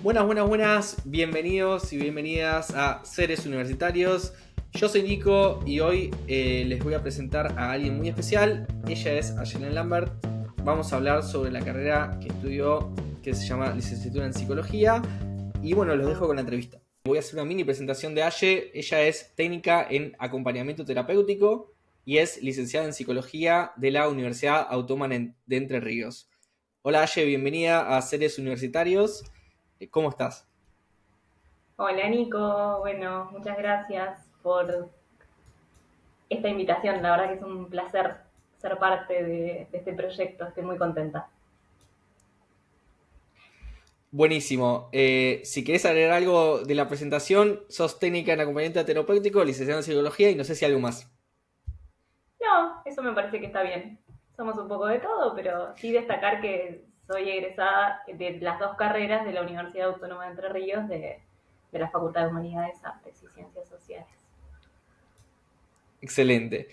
Buenas, buenas, buenas. Bienvenidos y bienvenidas a Seres Universitarios. Yo soy Nico y hoy les voy a presentar a alguien muy especial. Ella es Ayelen Lambert. Vamos a hablar sobre la carrera que estudió, que se llama Licenciatura en Psicología. Y bueno, los dejo con la entrevista. Voy a hacer una mini presentación de Aye. Ella es técnica en acompañamiento terapéutico y es licenciada en Psicología de la Universidad Autónoma de Entre Ríos. Hola Aye, bienvenida a Seres Universitarios. ¿Cómo estás? Hola Nico, bueno, muchas gracias por esta invitación. La verdad que es un placer ser parte de este proyecto, estoy muy contenta. Buenísimo. Si querés agregar algo de la presentación, sos técnica en acompañamiento terapéutico, licenciada en psicología y no sé si algo más. No, eso me parece que está bien. Somos un poco de todo, pero sí destacar que soy egresada de las dos carreras de la Universidad Autónoma de Entre Ríos de la Facultad de Humanidades, Artes y Ciencias Sociales. Excelente.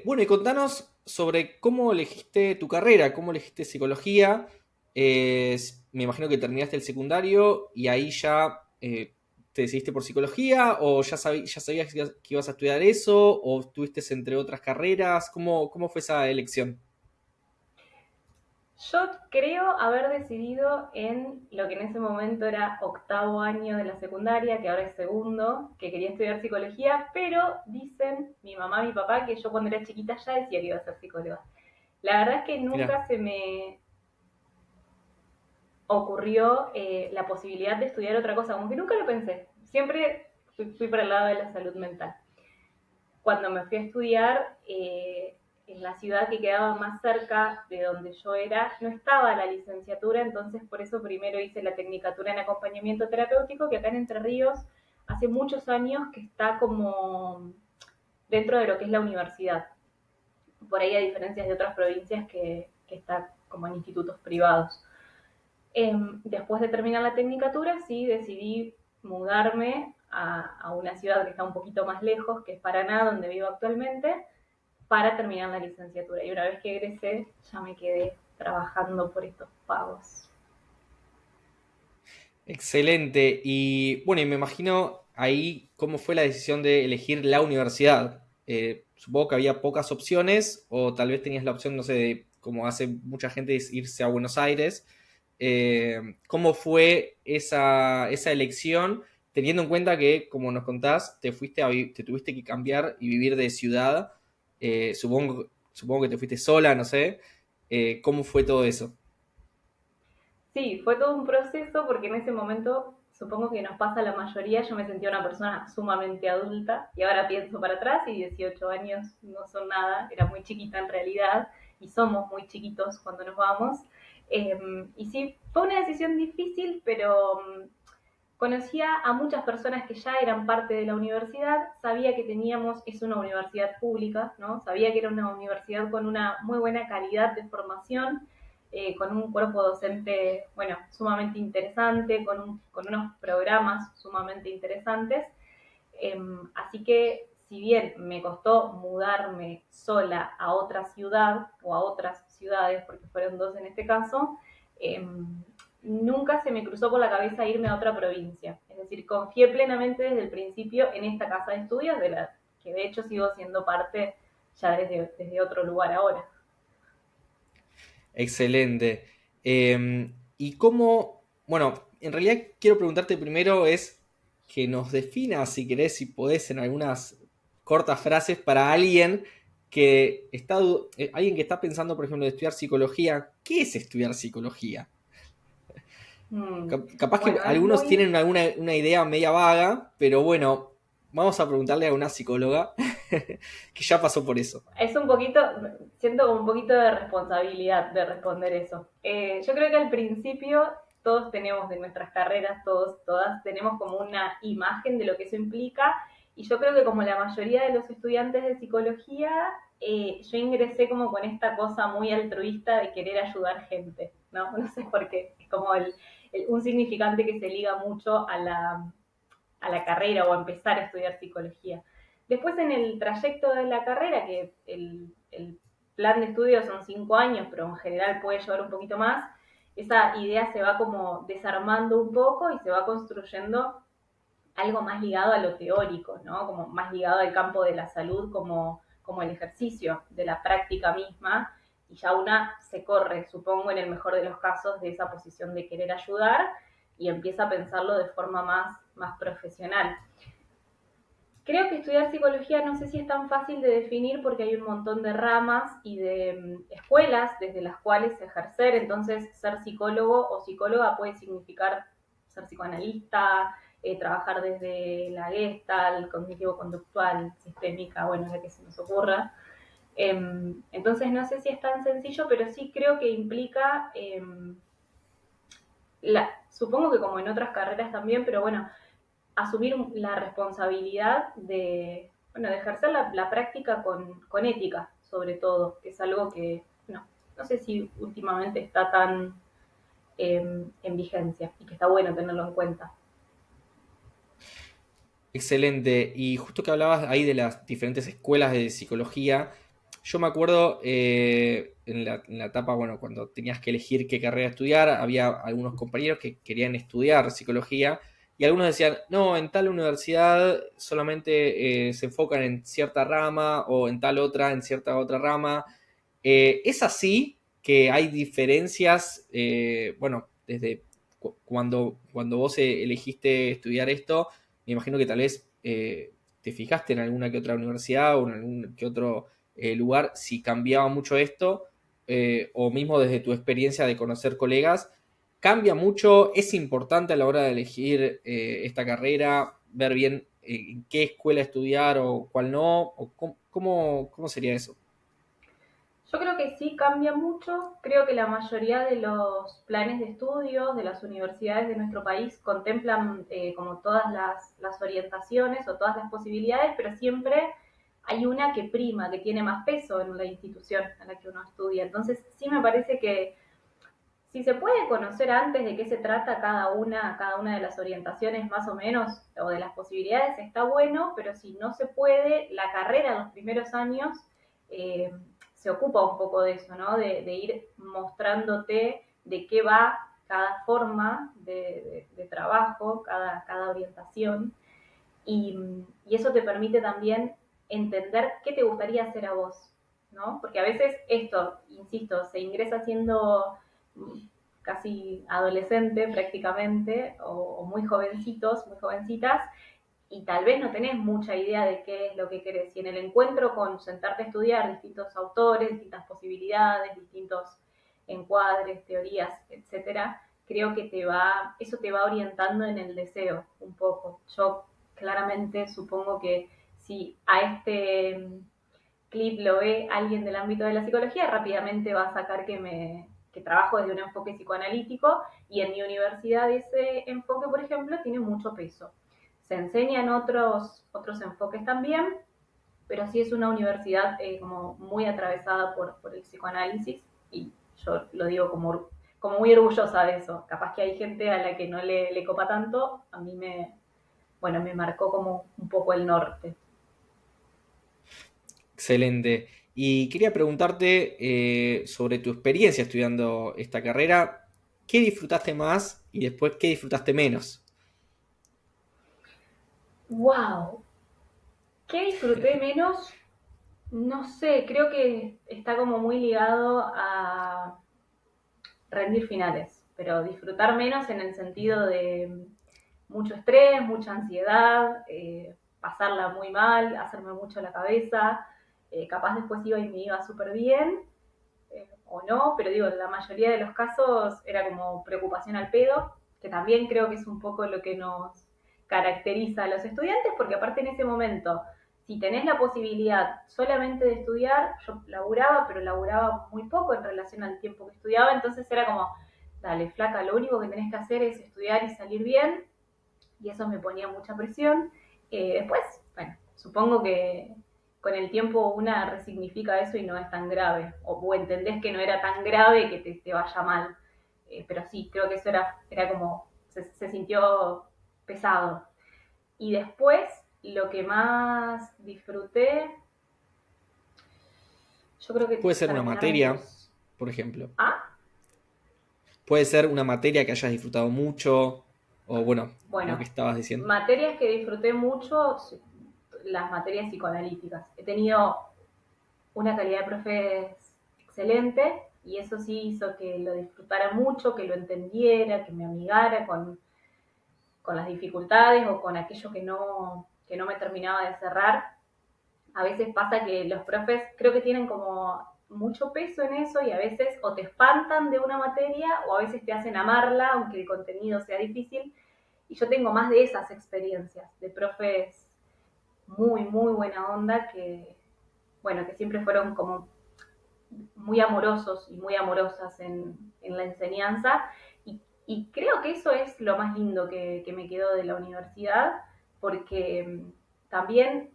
Bueno, y contanos sobre cómo elegiste tu carrera, cómo elegiste psicología. Me imagino que terminaste el secundario y ahí ya te decidiste por psicología o ya sabías que ibas a estudiar eso o estuviste entre otras carreras. ¿Cómo fue esa elección? Yo creo haber decidido en lo que en ese momento era octavo año de la secundaria, que ahora es segundo, que quería estudiar psicología, pero dicen mi mamá y mi papá que yo cuando era chiquita ya decía que iba a ser psicóloga. La verdad es que Mira, nunca se me ocurrió la posibilidad de estudiar otra cosa, como que nunca lo pensé. Siempre fui para el lado de la salud mental. Cuando me fui a estudiar en la ciudad que quedaba más cerca de donde yo era, no estaba la licenciatura, entonces por eso primero hice la tecnicatura en acompañamiento terapéutico, que acá en Entre Ríos hace muchos años que está como dentro de lo que es la universidad. Por ahí hay diferencias de otras provincias que está como en institutos privados. Después de terminar la tecnicatura, sí decidí mudarme a una ciudad que está un poquito más lejos, que es Paraná, donde vivo actualmente, para terminar la licenciatura. Y una vez que egresé, ya me quedé trabajando por estos pagos. excelente. Y bueno, y me imagino ahí cómo fue la decisión de elegir la universidad. Supongo que había pocas opciones, o tal vez tenías la opción, no sé, de, como hace mucha gente, es irse a Buenos Aires. ¿Cómo fue esa elección, teniendo en cuenta que, como nos contás, te tuviste que cambiar y vivir de ciudad? Supongo que te fuiste sola, no sé. ¿Cómo fue todo eso? Sí, fue todo un proceso porque en ese momento, supongo que nos pasa a la mayoría, yo me sentía una persona sumamente adulta y ahora pienso para atrás y 18 años no son nada, era muy chiquita en realidad y somos muy chiquitos cuando nos vamos. Y sí, fue una decisión difícil, pero conocía a muchas personas que ya eran parte de la universidad, sabía que teníamos, es una universidad pública, ¿no? Sabía que era una universidad con una muy buena calidad de formación, con un cuerpo docente, bueno, sumamente interesante, con unos programas sumamente interesantes. Así que si bien me costó mudarme sola a otra ciudad o a otras ciudades, porque fueron dos en este caso, eh, nunca se me cruzó por la cabeza irme a otra provincia. Es decir, confié plenamente desde el principio en esta casa de estudios, de la que de hecho sigo siendo parte ya desde otro lugar ahora. Excelente. Y cómo, bueno, en realidad quiero preguntarte primero es que nos definas, si querés, si podés, en algunas cortas frases para alguien que está pensando, por ejemplo, en estudiar psicología. ¿Qué es estudiar psicología? Capaz que Bueno, es algunos muy tienen una idea media vaga, pero bueno, vamos a preguntarle a una psicóloga que ya pasó por eso. es un poquito, siento como un poquito de responsabilidad de responder eso. Yo creo que al principio todos tenemos de nuestras carreras, todas tenemos como una imagen de lo que eso implica y yo creo que como la mayoría de los estudiantes de psicología, yo ingresé como con esta cosa muy altruista de querer ayudar gente, ¿no? No sé por qué, es como un significante que se liga mucho a la carrera o a empezar a estudiar psicología. Después en el trayecto de la carrera, que el plan de estudio son 5 años, pero en general puede llevar un poquito más, esa idea se va como desarmando un poco y se va construyendo algo más ligado a lo teórico, ¿no? Como más ligado al campo de la salud, como el ejercicio, de la práctica misma, y ya una se corre, supongo, en el mejor de los casos, de esa posición de querer ayudar y empieza a pensarlo de forma más profesional. Creo que estudiar psicología no sé si es tan fácil de definir porque hay un montón de ramas y de escuelas desde las cuales ejercer, entonces ser psicólogo o psicóloga puede significar ser psicoanalista, trabajar desde la Gestalt, cognitivo-conductual, sistémica, bueno, la que se nos ocurra. Entonces no sé si es tan sencillo, pero sí creo que implica, supongo que como en otras carreras también, pero bueno, asumir la responsabilidad de ejercer la práctica con ética, sobre todo, que es algo que no sé si últimamente está tan en vigencia y que está bueno tenerlo en cuenta. Excelente. Y justo que hablabas ahí de las diferentes escuelas de psicología, yo me acuerdo en la etapa, bueno, cuando tenías que elegir qué carrera estudiar, había algunos compañeros que querían estudiar psicología y algunos decían, no, en tal universidad solamente se enfocan en cierta rama o en tal otra, en cierta otra rama. Es así que hay diferencias, bueno, desde cuando vos elegiste estudiar esto, me imagino que tal vez te fijaste en alguna que otra universidad o en algún que otro lugar si cambiaba mucho esto, o mismo desde tu experiencia de conocer colegas, cambia mucho, es importante a la hora de elegir esta carrera, ver bien en qué escuela estudiar o cuál no, o cómo sería eso. Yo creo que sí cambia mucho. Creo que la mayoría de los planes de estudios de las universidades de nuestro país contemplan como todas las orientaciones o todas las posibilidades, pero siempre hay una que prima, que tiene más peso en la institución en la que uno estudia. Entonces, sí me parece que si se puede conocer antes de qué se trata cada una de las orientaciones más o menos, o de las posibilidades, está bueno, pero si no se puede, la carrera en los primeros años eh, se ocupa un poco de eso, ¿no? De ir mostrándote de qué va cada forma de trabajo, cada orientación, y eso te permite también entender qué te gustaría hacer a vos, ¿no? Porque a veces esto, insisto, se ingresa siendo casi adolescente prácticamente, o muy jovencitos, muy jovencitas, y tal vez no tenés mucha idea de qué es lo que querés. Y en el encuentro con sentarte a estudiar distintos autores, distintas posibilidades, distintos encuadres, teorías, etcétera, creo que eso te va orientando en el deseo un poco. Yo claramente supongo que si a este clip lo ve alguien del ámbito de la psicología, rápidamente va a sacar que trabajo desde un enfoque psicoanalítico, y en mi universidad ese enfoque, por ejemplo, tiene mucho peso. Se enseñan otros enfoques también, pero sí es una universidad como muy atravesada por el psicoanálisis, y yo lo digo como muy orgullosa de eso. Capaz que hay gente a la que no le copa tanto, a mí me marcó como un poco el norte. Excelente. Y quería preguntarte sobre tu experiencia estudiando esta carrera. ¿Qué disfrutaste más y después qué disfrutaste menos? ¡Wow! ¿Qué disfruté menos? No sé, creo que está como muy ligado a rendir finales, pero disfrutar menos en el sentido de mucho estrés, mucha ansiedad, pasarla muy mal, hacerme mucho la cabeza, capaz después iba y me iba súper bien, o no, pero digo, en la mayoría de los casos era como preocupación al pedo, que también creo que es un poco lo que nos caracteriza a los estudiantes, porque aparte en ese momento, si tenés la posibilidad solamente de estudiar, yo laburaba, pero laburaba muy poco en relación al tiempo que estudiaba, entonces era como, dale, flaca, lo único que tenés que hacer es estudiar y salir bien, y eso me ponía mucha presión. Después, bueno, supongo que con el tiempo una resignifica eso y no es tan grave, o entendés que no era tan grave que te vaya mal. Pero sí, creo que eso era como, se sintió pesado. Y después, lo que más disfruté, yo creo que Puede ser una terminar mi materia, curso. por ejemplo. ¿Ah? Puede ser una materia que hayas disfrutado mucho, o bueno, lo que Bueno, estabas diciendo. materias que disfruté mucho, las materias psicoanalíticas. He tenido una calidad de profes excelente y eso sí hizo que lo disfrutara mucho, que lo entendiera, que me amigara con las dificultades o con aquello que no me terminaba de cerrar. A veces pasa que los profes creo que tienen como mucho peso en eso y a veces o te espantan de una materia o a veces te hacen amarla, aunque el contenido sea difícil. Y yo tengo más de esas experiencias, de profes muy, muy buena onda que, bueno, que siempre fueron como muy amorosos y muy amorosas en la enseñanza. Y creo que eso es lo más lindo que me quedó de la universidad, porque también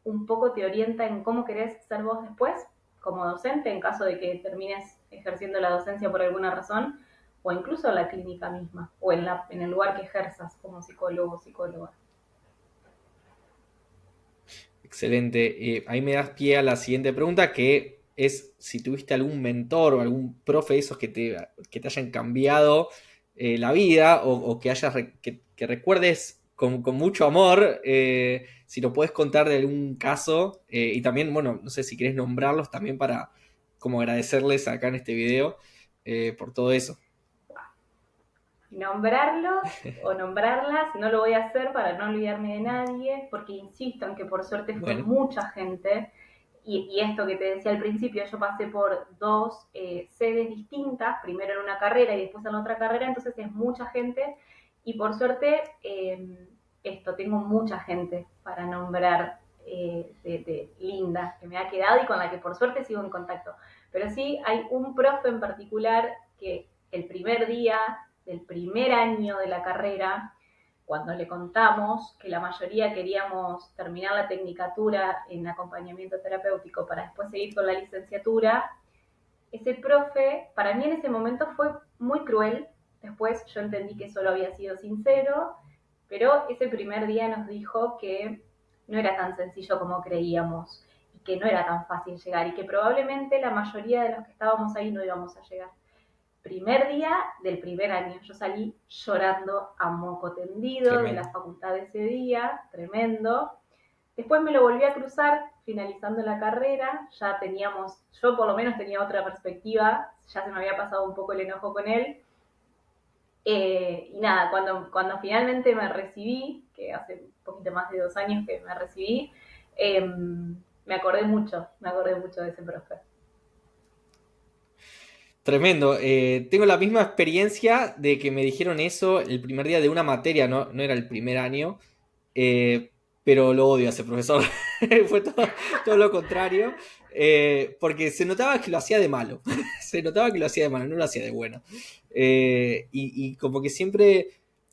un poco te orienta en cómo querés ser vos después, como docente, en caso de que termines ejerciendo la docencia por alguna razón, o incluso la clínica misma, o en el lugar que ejerzas como psicólogo o psicóloga. Excelente. Ahí me das pie a la siguiente pregunta, que es si tuviste algún mentor o algún profe de esos que te hayan cambiado la vida o que, que recuerdes con mucho amor, si lo puedes contar de algún caso y también, bueno, no sé si querés nombrarlos también para como agradecerles acá en este video por todo eso. Nombrarlos o nombrarlas, no lo voy a hacer para no olvidarme de nadie, porque insisto en que por suerte fue Bueno, mucha gente, y esto que te decía al principio, yo pasé por dos sedes distintas, primero en una carrera y después en otra carrera, entonces es mucha gente, y por suerte tengo mucha gente para nombrar de linda que me ha quedado y con la que por suerte sigo en contacto. Pero sí hay un profe en particular que el primer día del primer año de la carrera, cuando le contamos que la mayoría queríamos terminar la tecnicatura en acompañamiento terapéutico para después seguir con la licenciatura, ese profe, para mí en ese momento fue muy cruel. Después yo entendí que solo había sido sincero, pero ese primer día nos dijo que no era tan sencillo como creíamos y que no era tan fácil llegar y que probablemente la mayoría de los que estábamos ahí no íbamos a llegar. Primer día del primer año, yo salí llorando a moco tendido de la tremendo. facultad ese día, tremendo. Después me lo volví a cruzar finalizando la carrera, ya teníamos, yo por lo menos tenía otra perspectiva, ya se me había pasado un poco el enojo con él. Y nada, cuando finalmente me recibí, que hace un poquito más de 2 años que me recibí, me acordé mucho de ese profe. Tremendo. Tengo la misma experiencia de que me dijeron eso el primer día de una materia, no era el primer año, eh, pero lo odio a ese profesor. Fue todo lo contrario, porque se notaba que lo hacía de malo. Se notaba que lo hacía de malo, no lo hacía de bueno. Y como que siempre,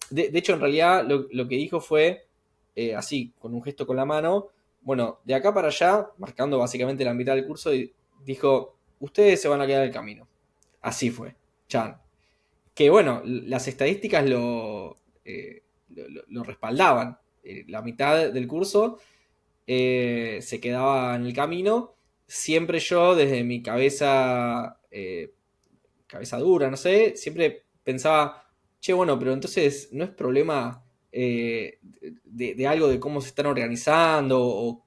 de hecho en realidad lo que dijo fue, así, con un gesto con la mano, bueno, de acá para allá, marcando básicamente la mitad del curso, dijo, ustedes se van a quedar en el camino. Así fue, Chan. Que bueno, las estadísticas lo respaldaban. La mitad del curso se quedaba en el camino. Siempre yo, desde mi cabeza dura, no sé, siempre pensaba, che, bueno, pero entonces no es problema de algo de cómo se están organizando,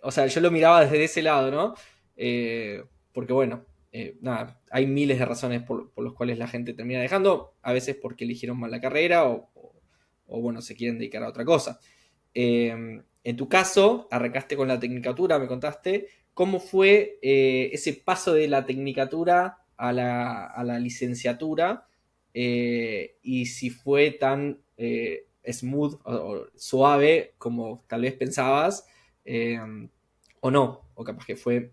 o sea, yo lo miraba desde ese lado, ¿no? Porque bueno, nada, hay miles de razones por los cuales la gente termina dejando, a veces porque eligieron mal la carrera o bueno, se quieren dedicar a otra cosa. En tu caso, arrancaste con la tecnicatura, me contaste. ¿Cómo fue ese paso de la tecnicatura a la licenciatura? Y si fue tan smooth o suave como tal vez pensabas, eh, o no, o capaz que fue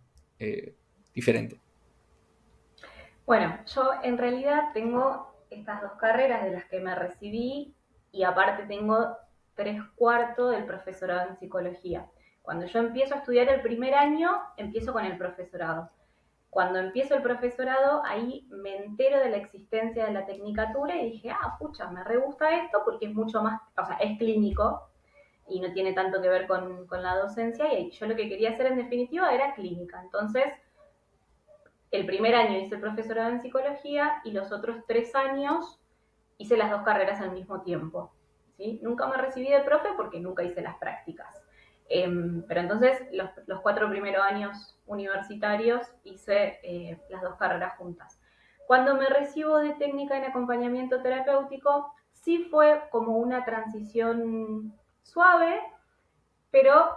diferente. Bueno, yo en realidad tengo estas dos carreras de las que me recibí y aparte tengo 3/4 del profesorado en psicología. Cuando yo empiezo a estudiar el primer año, empiezo con el profesorado. Cuando empiezo el profesorado, ahí me entero de la existencia de la tecnicatura y dije, pucha, me re gusta esto porque es mucho más, o sea, es clínico y no tiene tanto que ver con la docencia y yo lo que quería hacer en definitiva era clínica. Entonces El primer año hice el profesorado en psicología y los otros 3 años hice las dos carreras al mismo tiempo. ¿Sí? Nunca me recibí de profe porque nunca hice las prácticas. Pero entonces los 4 primeros años universitarios hice las dos carreras juntas. Cuando me recibo de técnica en acompañamiento terapéutico, sí fue como una transición suave, pero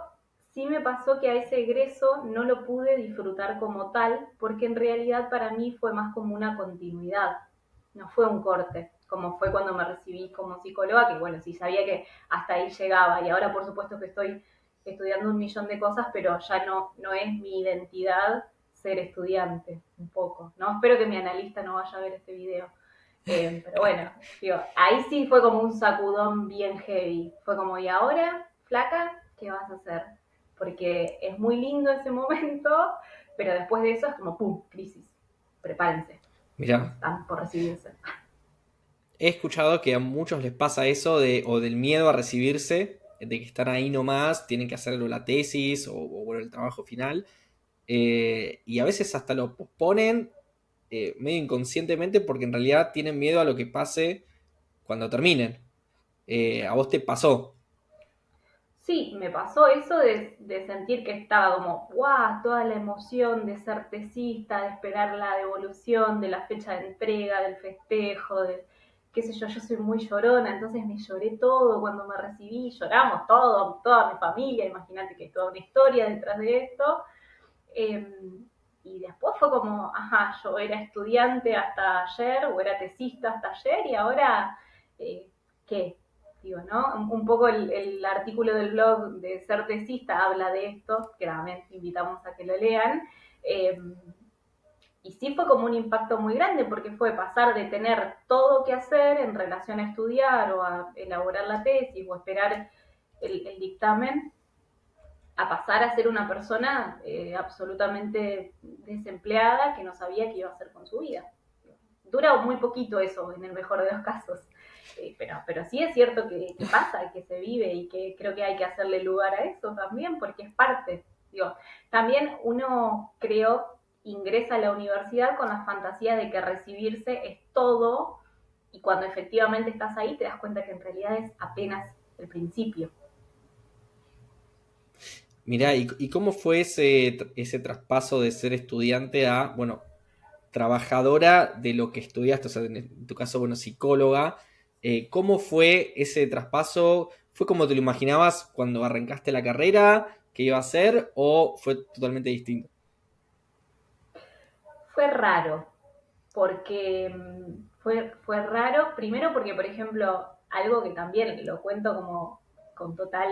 sí me pasó que a ese egreso no lo pude disfrutar como tal, porque en realidad para mí fue más como una continuidad, no fue un corte, como fue cuando me recibí como psicóloga, que bueno, sí sabía que hasta ahí llegaba, y ahora por supuesto que estoy estudiando un millón de cosas, pero ya no es mi identidad ser estudiante, un poco, ¿no? Espero que mi analista no vaya a ver este video. Pero bueno, digo, ahí sí fue como un sacudón bien heavy. Fue como, ¿y ahora, flaca, qué vas a hacer? Porque es muy lindo ese momento, pero después de eso es como, ¡pum!, crisis. Prepárense, Mirá, están por recibirse. he escuchado que a muchos les pasa eso o del miedo a recibirse, de que están ahí nomás, tienen que hacer la tesis o bueno, el trabajo final, y a veces hasta lo posponen medio inconscientemente porque en realidad tienen miedo a lo que pase cuando terminen. ¿A vos te pasó? Sí, me pasó eso de sentir que estaba como, guau, toda la emoción de ser tesista, de esperar la devolución, de la fecha de entrega, del festejo, de qué sé yo soy muy llorona, entonces me lloré todo cuando me recibí, lloramos todo, toda mi familia, imagínate que hay toda una historia detrás de esto. Eh, y después fue como, ajá, yo era estudiante hasta ayer, o era tesista hasta ayer, y ahora, eh, ¿qué? Digo, ¿no? Un poco el artículo del blog de Ser Tesista habla de esto, que también invitamos a que lo lean. Eh, y sí fue como un impacto muy grande, porque fue pasar de tener todo que hacer en relación a estudiar o a elaborar la tesis o esperar el dictamen, a pasar a ser una persona absolutamente desempleada que no sabía qué iba a hacer con su vida. Dura muy poquito eso, en el mejor de los casos. Pero sí es cierto que pasa, que se vive y que creo que hay que hacerle lugar a eso también, porque es parte. Digo, también uno, creo, ingresa a la universidad con la fantasía de que recibirse es todo, y cuando efectivamente estás ahí te das cuenta que en realidad es apenas el principio. Mirá, ¿y cómo fue ese traspaso de ser estudiante a, bueno, trabajadora de lo que estudiaste, o sea, en tu caso, bueno, psicóloga? ¿Cómo fue ese traspaso? ¿Fue como te lo imaginabas cuando arrancaste la carrera que iba a ser o fue totalmente distinto? Fue raro, porque fue raro, primero porque, por ejemplo, algo que también lo cuento como con total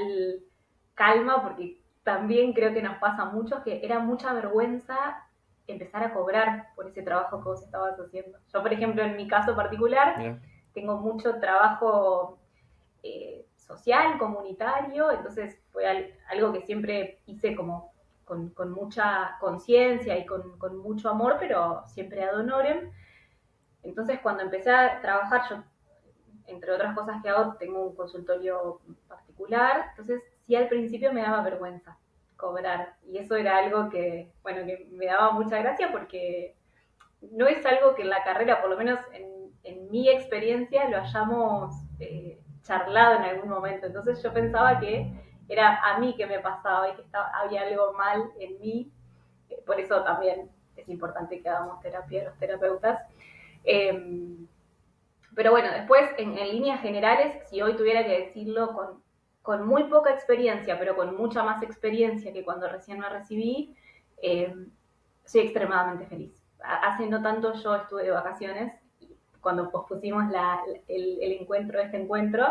calma, porque también creo que nos pasa mucho, que era mucha vergüenza empezar a cobrar por ese trabajo que vos estabas haciendo. Yo, por ejemplo, en mi caso particular, Mirá. tengo mucho trabajo social, comunitario, entonces fue algo que siempre hice como con mucha conciencia y con mucho amor, pero siempre ad honorem. Entonces, cuando empecé a trabajar, yo, entre otras cosas que hago, tengo un consultorio particular, entonces sí al principio me daba vergüenza cobrar, y eso era algo que, bueno, que me daba mucha gracia porque no es algo que en la carrera, por lo menos en mi experiencia, lo hayamos charlado en algún momento. Entonces yo pensaba que era a mí que me pasaba y que había algo mal en mí. Por eso también es importante que hagamos terapia los terapeutas. Eh, pero bueno, después, en líneas generales, si hoy tuviera que decirlo con muy poca experiencia, pero con mucha más experiencia que cuando recién me recibí, eh, soy extremadamente feliz. Hace no tanto yo estuve de vacaciones, cuando pospusimos el encuentro, este encuentro,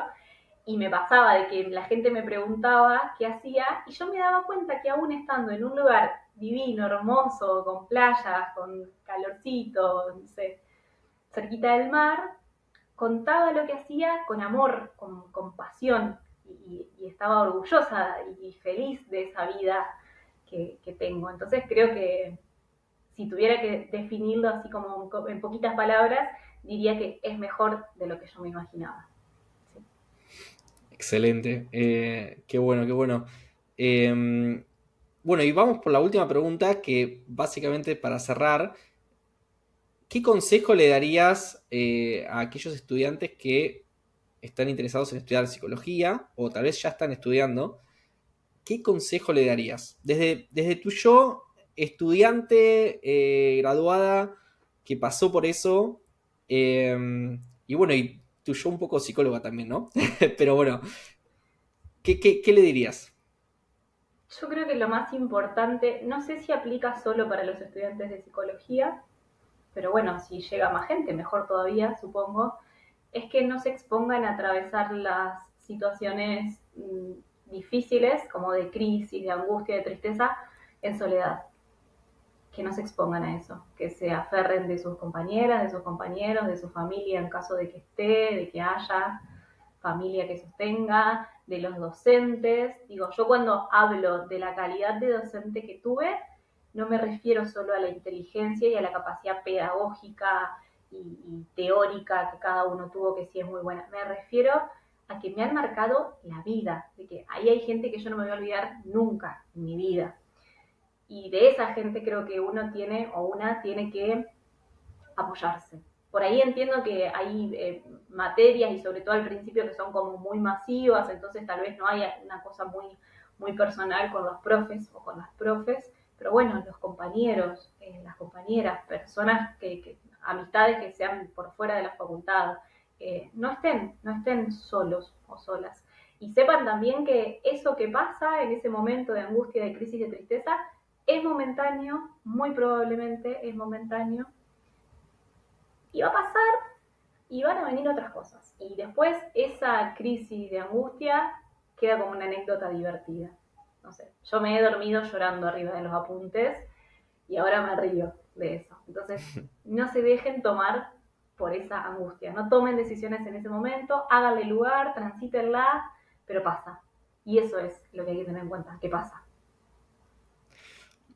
y me pasaba de que la gente me preguntaba qué hacía, y yo me daba cuenta que aún estando en un lugar divino, hermoso, con playas, con calorcito, no sé, cerquita del mar, contaba lo que hacía con amor, con pasión, y estaba orgullosa y feliz de esa vida que tengo. Entonces creo que si tuviera que definirlo así como en poquitas palabras, diría que es mejor de lo que yo me imaginaba. Sí. Excelente. Qué bueno, qué bueno. Bueno, y vamos por la última pregunta que básicamente para cerrar. ¿qué consejo le darías a aquellos estudiantes que están interesados en estudiar psicología o tal vez ya están estudiando? ¿Qué consejo le darías? Desde tu yo, estudiante, graduada, que pasó por eso, y bueno, y tu yo un poco psicóloga también, ¿no? Pero bueno, ¿qué le dirías? Yo creo que lo más importante, no sé si aplica solo para los estudiantes de psicología, pero bueno, si llega más gente, mejor todavía, supongo, es que no se expongan a atravesar las situaciones difíciles, como de crisis, de angustia, de tristeza, en soledad. Que no se expongan a eso, que se aferren de sus compañeras, de sus compañeros, de su familia en caso de que esté, de que haya familia que sostenga, de los docentes. Digo, yo cuando hablo de la calidad de docente que tuve, no me refiero solo a la inteligencia y a la capacidad pedagógica y teórica que cada uno tuvo, que sí es muy buena. Me refiero a que me han marcado la vida, de que ahí hay gente que yo no me voy a olvidar nunca en mi vida. Y de esa gente creo que uno tiene o una tiene que apoyarse. Por ahí entiendo que hay materias y sobre todo al principio que son como muy masivas, entonces tal vez no hay una cosa muy personal con los profes o con las profes, pero bueno, los compañeros, las compañeras, personas amistades que sean por fuera de la facultad, no estén solos o solas. Y sepan también que eso que pasa en ese momento de angustia, de crisis, de tristeza, es momentáneo, muy probablemente es momentáneo, y va a pasar y van a venir otras cosas. Y después esa crisis de angustia queda como una anécdota divertida. No sé, yo me he dormido llorando arriba de los apuntes y ahora me río de eso. Entonces, no se dejen tomar por esa angustia. No tomen decisiones en ese momento, háganle lugar, transítenla, pero pasa. Y eso es lo que hay que tener en cuenta, que pasa.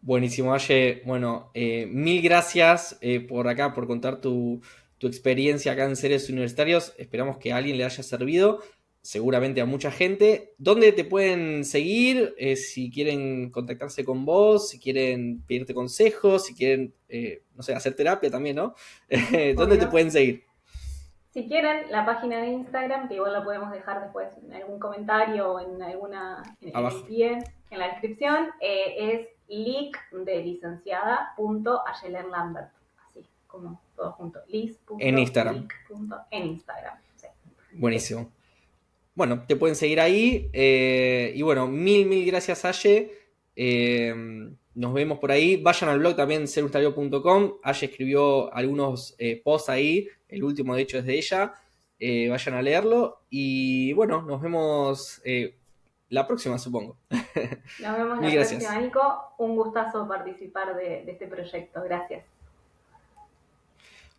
Buenísimo, Aye. Bueno, mil gracias por acá, por contar tu experiencia acá en Seres Universitarios. Esperamos que a alguien le haya servido, seguramente a mucha gente. ¿Dónde te pueden seguir? Si quieren contactarse con vos, si quieren pedirte consejos, si quieren, no sé, hacer terapia también, ¿no? ¿Dónde te Obvio. pueden seguir? Si quieren, la página de Instagram, que igual la podemos dejar después en algún comentario o en en el Abajo, pie, en la descripción, es lic de licenciada punto Ayelen Lambert, así como todo junto, en Instagram. lic. En Instagram. Sí. Buenísimo. Bueno, te pueden seguir ahí. Y bueno, mil gracias, Aye. Eh, Nos vemos por ahí. Vayan al blog también, serustario.com. Aye escribió algunos posts ahí. El último, de hecho, es de ella. Vayan a leerlo. Y bueno, nos vemos la próxima, supongo. Nos vemos Mil la próxima, gracias. Nico. Un gustazo participar de este proyecto. Gracias.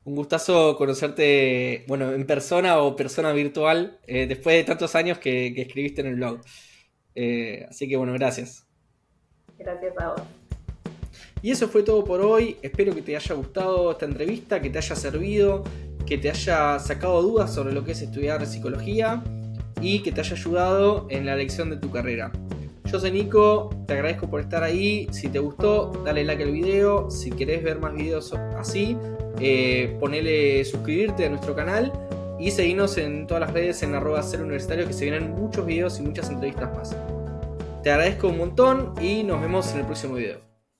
Un gustazo conocerte, bueno, en persona o persona virtual, después de tantos años que escribiste en el blog. Así que bueno, gracias. Gracias a vos. Y eso fue todo por hoy. Espero que te haya gustado esta entrevista, que te haya servido, que te haya sacado dudas sobre lo que es estudiar psicología y que te haya ayudado en la elección de tu carrera. Yo soy Nico, te agradezco por estar ahí. Si te gustó, dale like al video. Si querés ver más videos así, ponele suscribirte a nuestro canal y seguirnos en todas las redes en @seruniversitario, que se vienen muchos videos y muchas entrevistas más. Te agradezco un montón y nos vemos en el próximo video.